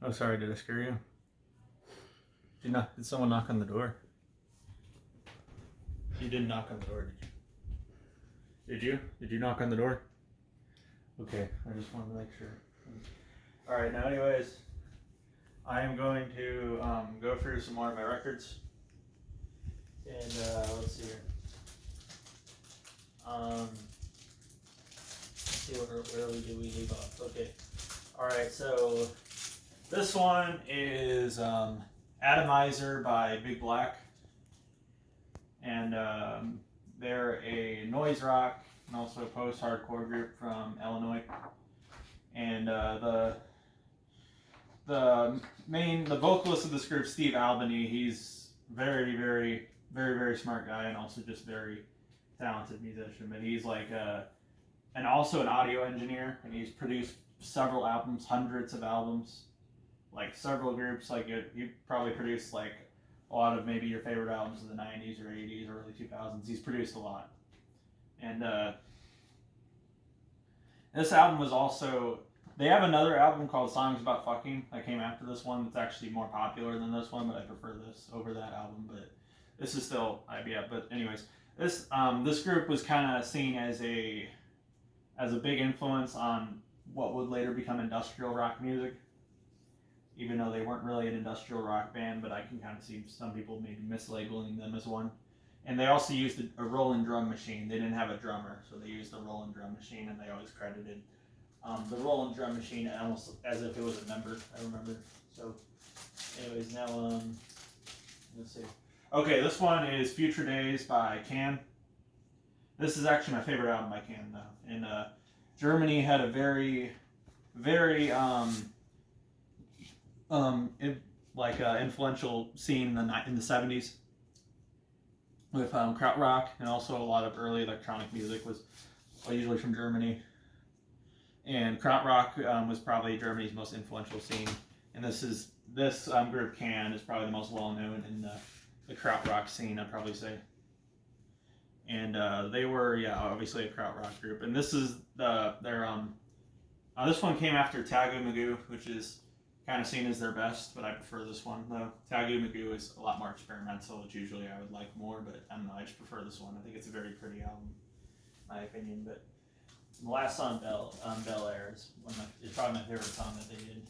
Oh, sorry, did I scare you? Did someone knock on the door? You didn't knock on the door, did you? Did you? Did you knock on the door? Okay, I just wanted to make sure. Alright, now anyways, I am going to go through some more of my records. And let's see here. Let's see where we leave off. Okay. Alright, so this one is Atomizer by Big Black. And they're a noise rock and also a post-hardcore group from Illinois. And the vocalist of this group, Steve Albany, he's very smart guy and also just very talented musician. But he's like and also an audio engineer, and he's produced several albums, hundreds of albums, like several groups. Like he probably produced like a lot of maybe your favorite albums of the 90s or 80s or early 2000s. He's produced a lot. And this album was also, they have another album called Songs About Fucking that came after this one that's actually more popular than this one, but I prefer this over that album. But this is still, but anyways, this group was kind of seen as a big influence on what would later become industrial rock music, even though they weren't really an industrial rock band, but I can kind of see some people maybe mislabeling them as one. And they also used a rolling drum machine. They didn't have a drummer, so they used a rolling drum machine, and they always credited the rolling drum machine almost as if it was a member, I remember. So anyways, now let's see. Okay, this one is Future Days by Can. This is actually my favorite album by Can, though. And Germany had a very influential scene in the 70s with krautrock, and also a lot of early electronic music was usually from Germany. And krautrock was probably Germany's most influential scene. And this group Can is probably the most well known in the krautrock scene, I'd probably say. And they were obviously a krautrock group. And this is this one came after Tagu Magoo, which is kind of seen as their best, but I prefer this one though. Tagu Magoo is a lot more experimental, which usually I would like more, but I don't know, I just prefer this one. I think it's a very pretty album, in my opinion. But the last song, Bel Air, is probably my favorite song that they did.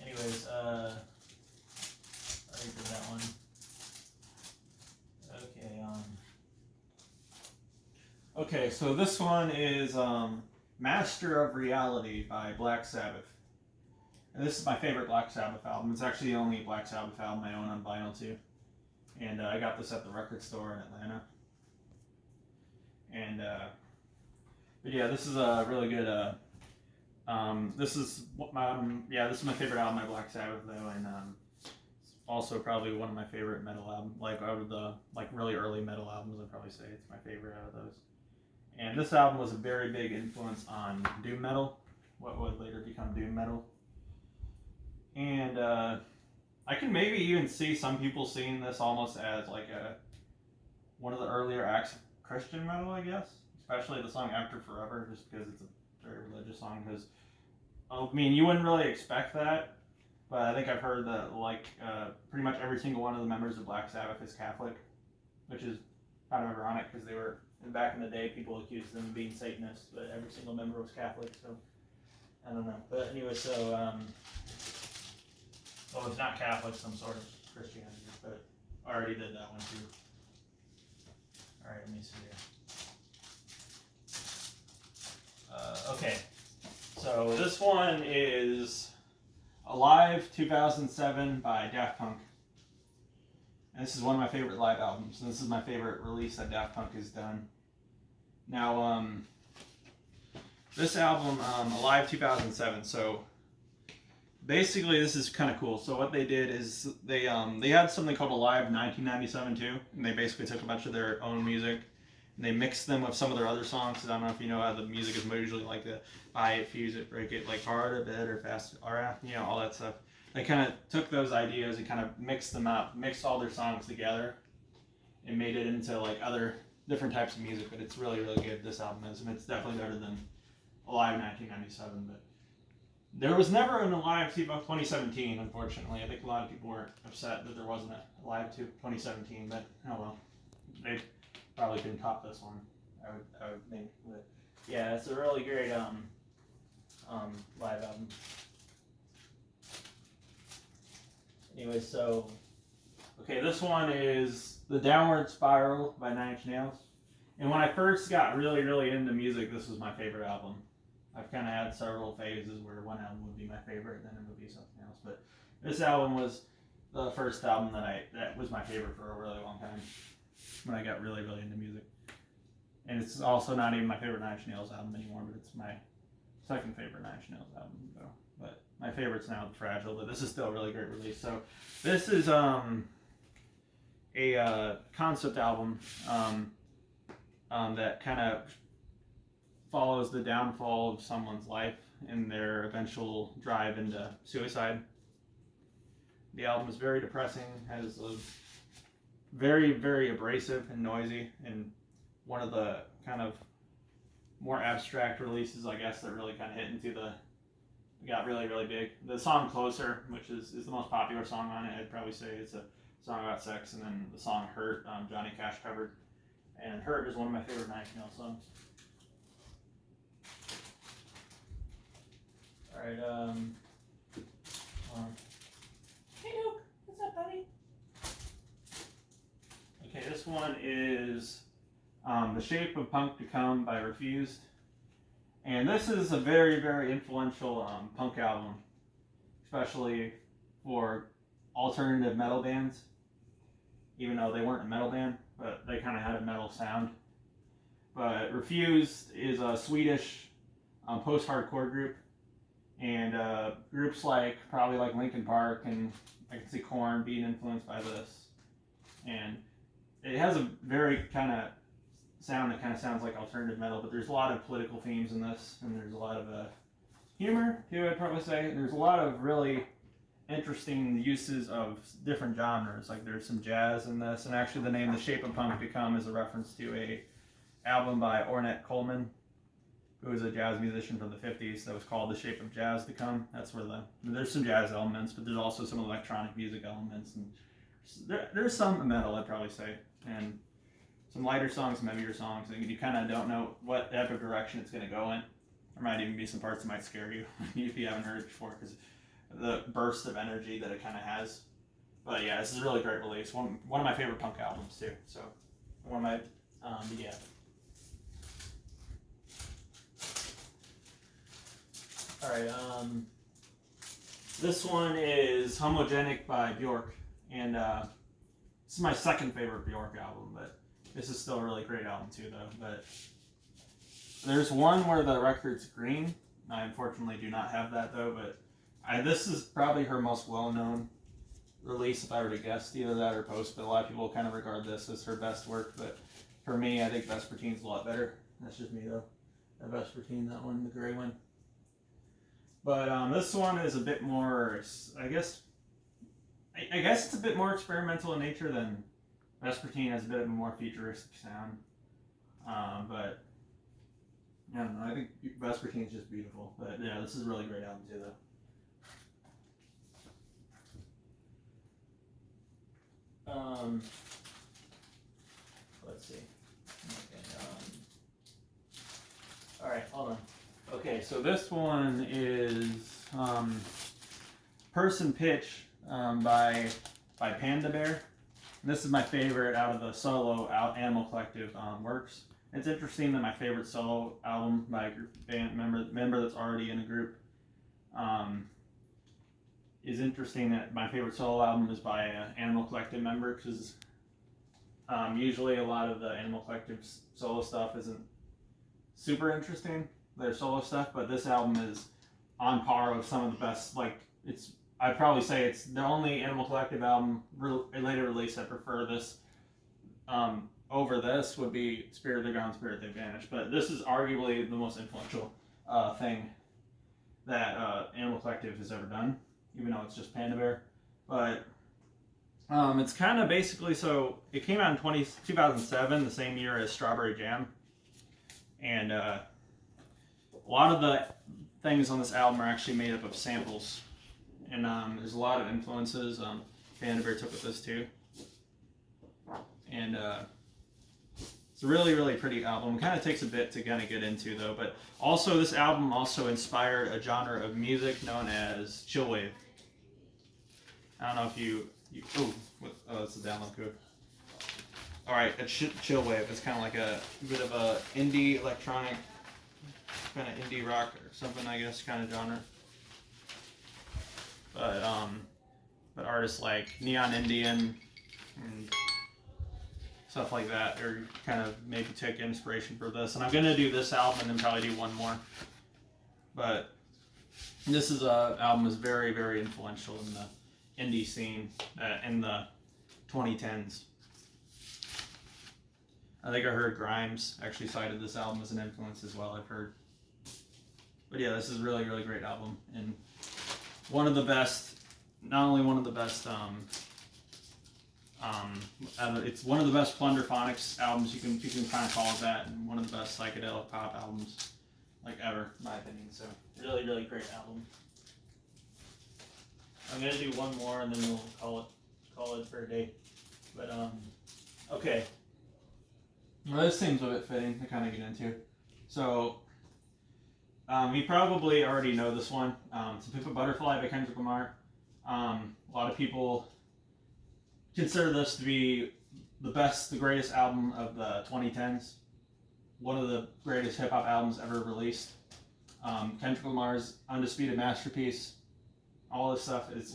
Anyways, I already did that one. Okay, so this one is Master of Reality by Black Sabbath. And this is my favorite Black Sabbath album. It's actually the only Black Sabbath album I own on vinyl too. And I got this at the record store in Atlanta. And but yeah, this is a really good this is my favorite album by Black Sabbath though, and it's also probably one of my favorite metal albums, like out of the really early metal albums. I'd probably say it's my favorite out of those. And this album was a very big influence on doom metal, what would later become doom metal. And I can maybe even see some people seeing this almost as like one of the earlier acts of Christian metal, I guess. Especially the song After Forever, just because it's a very religious song. Because I mean, you wouldn't really expect that, but I think I've heard that pretty much every single one of the members of Black Sabbath is Catholic, which is kind of ironic because they were, back in the day, people accused them of being Satanists, but every single member was Catholic, so I don't know. But anyway, so well, it's not Catholic, some sort of Christianity, but I already did that one too. All right, let me see here. Okay, so this one is Alive 2007 by Daft Punk. And this is one of my favorite live albums. And this is my favorite release that Daft Punk has done. Now, this album, Alive 2007, so basically this is kind of cool. So what they did is they had something called Alive 1997 too, and they basically took a bunch of their own music and they mixed them with some of their other songs. I don't know if you know how the music is usually like the buy it, fuse it, break it, like hard a bit or fast, or all that stuff. They kind of took those ideas and kind of mixed them up, mixed all their songs together, and made it into like other different types of music. But it's really, really good. This album is, and it's definitely better than Alive 1997. But There was never an live 2017, unfortunately. I think a lot of people were upset that there wasn't a live 2017, but oh well. They probably couldn't top this one, I would think. But yeah, it's a really great live album. Anyway, so okay, this one is The Downward Spiral by 9 Inch Nails. And when I first got really, really into music, this was my favorite album. I've kind of had several phases where one album would be my favorite, and then it would be something else. But this album was the first album that was my favorite for a really long time when I got really, really into music. And it's also not even my favorite 9 Inch Nails album anymore, but it's my second favorite 9 Inch Nails album, though. But my favorite's now The Fragile, but this is still a really great release. So this is a concept album that kind of follows the downfall of someone's life and their eventual drive into suicide. The album is very depressing, has a very, very abrasive and noisy, and one of the kind of more abstract releases, I guess, that really kind of hit into got really, really big. The song Closer, which is the most popular song on it, I'd probably say it's a song about sex, and then the song Hurt, Johnny Cash covered. And Hurt is one of my favorite 9 Inch Nails songs. Alright, hey Duke, what's up, buddy? Okay, this one is The Shape of Punk to Come by Refused. And this is a very, very influential punk album, especially for alternative metal bands, even though they weren't a metal band, but they kind of had a metal sound. But Refused is a Swedish post-hardcore group. And groups probably like Linkin Park, and I can see Korn being influenced by this. And it has a very kind of sound that kind of sounds like alternative metal, but there's a lot of political themes in this, and there's a lot of humor too, I'd probably say. There's a lot of really interesting uses of different genres. Like there's some jazz in this, and actually the name The Shape of Punk to Come is a reference to a album by Ornette Coleman, who was a jazz musician from the 50s that was called The Shape of Jazz to Come. That's where there's some jazz elements, but there's also some electronic music elements, and there's some metal, I'd probably say, and some lighter songs, some heavier songs, and you kind of don't know what type of direction it's going to go in. There might even be some parts that might scare you if you haven't heard it before, because the burst of energy that it kind of has. But yeah, this is a really great release. One of my favorite punk albums too. So one of my yeah. All right, this one is Homogenic by Bjork, and this is my second favorite Bjork album, but this is still a really great album too, though. But there's one where the record's green. I unfortunately do not have that, though, but this is probably her most well-known release, if I were to guess, either that or Post, but a lot of people kind of regard this as her best work, but for me, I think Vespertine's a lot better. That's just me, though. Vespertine, that one, the gray one. But this one is a bit more, I guess it's a bit more experimental in nature than Vespertine. Has a bit of a more futuristic sound. But I don't know, I think Vespertine is just beautiful. But yeah, this is a really great album too, though. Let's see. Okay, all right, hold on. Okay, so this one is Person Pitch by Panda Bear. And this is my favorite out of the solo Animal Collective works. It's interesting that my favorite solo album by a group band member that's already in a group is interesting that my favorite solo album is by an Animal Collective member, because usually a lot of the Animal Collective's solo stuff isn't super interesting, their solo stuff, but this album is on par with some of the best. I'd probably say it's the only Animal Collective album later release I prefer this over this would be Spirit They're Gone, Spirit They Vanished. But this is arguably the most influential thing that Animal Collective has ever done, even though it's just Panda Bear. But it's kind of basically, so it came out in 2007, the same year as Strawberry Jam. And a lot of the things on this album are actually made up of samples, and there's a lot of influences. Vanderbeer took with this too, and it's a really, really pretty album. Kind of takes a bit to kind of get into though, but also this album also inspired a genre of music known as chillwave. I don't know if you it's a download code. All right, it's chillwave. It's kind of like a bit of a indie electronic, kind of indie rock or something, I guess, kind of genre. But artists like Neon Indian and stuff like that are kind of maybe take inspiration for this. And I'm gonna do this album and then probably do one more. But this is album is very, very influential in the indie scene in the 2010s. I think I heard Grimes actually cited this album as an influence as well, I've heard. But yeah, this is a really, really great album. And one of the best, not only one of the best, it's one of the best Plunderphonics albums, you can kind of call it that, and one of the best psychedelic pop albums, like ever, in my opinion. So, really, really great album. I'm going to do one more and then we'll call it for a day. But, okay. Well, this seems a bit fitting to kind of get into. So, you probably already know this one. To Pimp a Butterfly by Kendrick Lamar. A lot of people consider this to be the greatest album of the 2010s. One of the greatest hip hop albums ever released. Kendrick Lamar's undisputed masterpiece. All this stuff. It's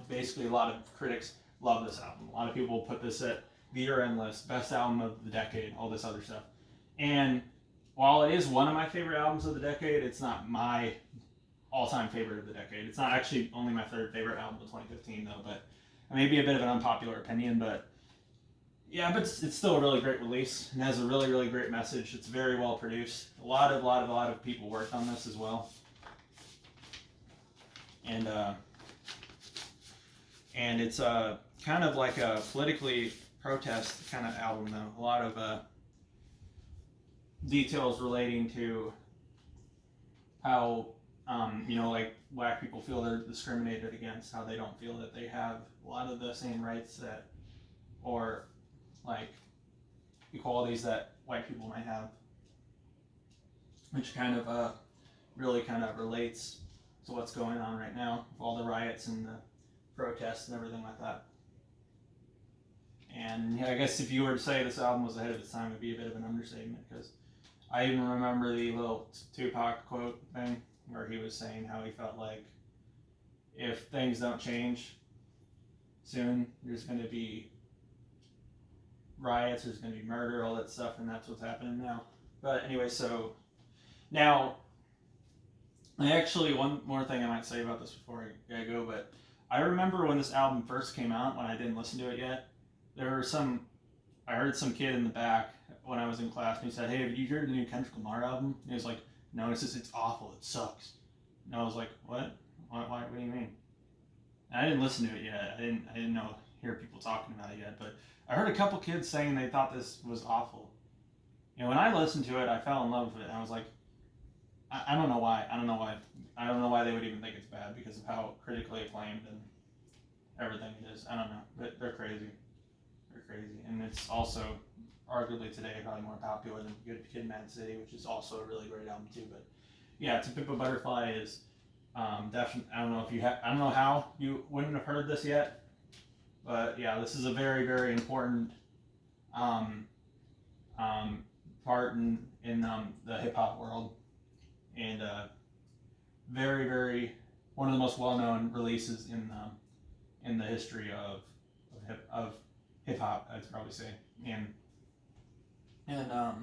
basically a lot of critics love this album. A lot of people put this at the year-end list, best album of the decade, all this other stuff. And while it is one of my favorite albums of the decade, it's not my all-time favorite of the decade. It's not actually only my third favorite album of 2015 though, but maybe a bit of an unpopular opinion, but yeah, but it's still a really great release and has a really, really great message. It's very well produced. A lot of people worked on this as well. And it's kind of like a politically protest kind of album though. A lot of details relating to how like black people feel they're discriminated against, how they don't feel that they have a lot of the same rights that, or like equalities that white people might have, which kind of really kind of relates to what's going on right now with all the riots and the protests and everything like that. And yeah, I guess if you were to say this album was ahead of its time, it would be a bit of an understatement, because I even remember the little Tupac quote thing where he was saying how he felt like if things don't change soon, there's going to be riots, there's going to be murder, all that stuff, and that's what's happening now. But anyway, so now, one more thing I might say about this before I go, but I remember when this album first came out, when I didn't listen to it yet, I heard some kid in the back when I was in class, and he said, "Hey, have you heard the new Kendrick Lamar album?" And he was like, "No, it's awful, it sucks." And I was like, "What? What do you mean?" And I didn't listen to it yet. I didn't hear people talking about it yet, but I heard a couple kids saying they thought this was awful. When I listened to it, I fell in love with it, and I was like, I don't know why. I don't know why they would even think it's bad, because of how critically acclaimed and everything it is. I don't know, but they're crazy. And it's also arguably today probably more popular than Good Kid, Mad City, which is also a really great album too. But yeah, To Pimp a Butterfly is definitely. I don't know how you wouldn't have heard this yet, but yeah, this is a very, very important part in the hip hop world, and very, very one of the most well known releases in the history of hip hop, I'd probably say. And I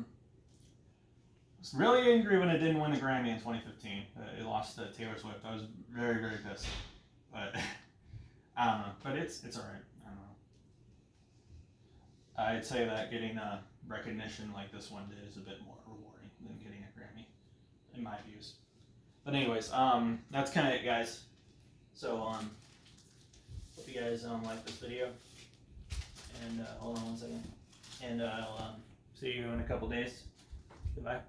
was really angry when it didn't win the Grammy in 2015. It lost to Taylor Swift. I was very, very pissed. But I don't know. But it's all right. I don't know. I'd say that getting recognition like this one did is a bit more rewarding than getting a Grammy, in my views. But anyways, that's kind of it, guys. So hope you guys like this video. And hold on one second. And I'll see you in a couple days. Goodbye.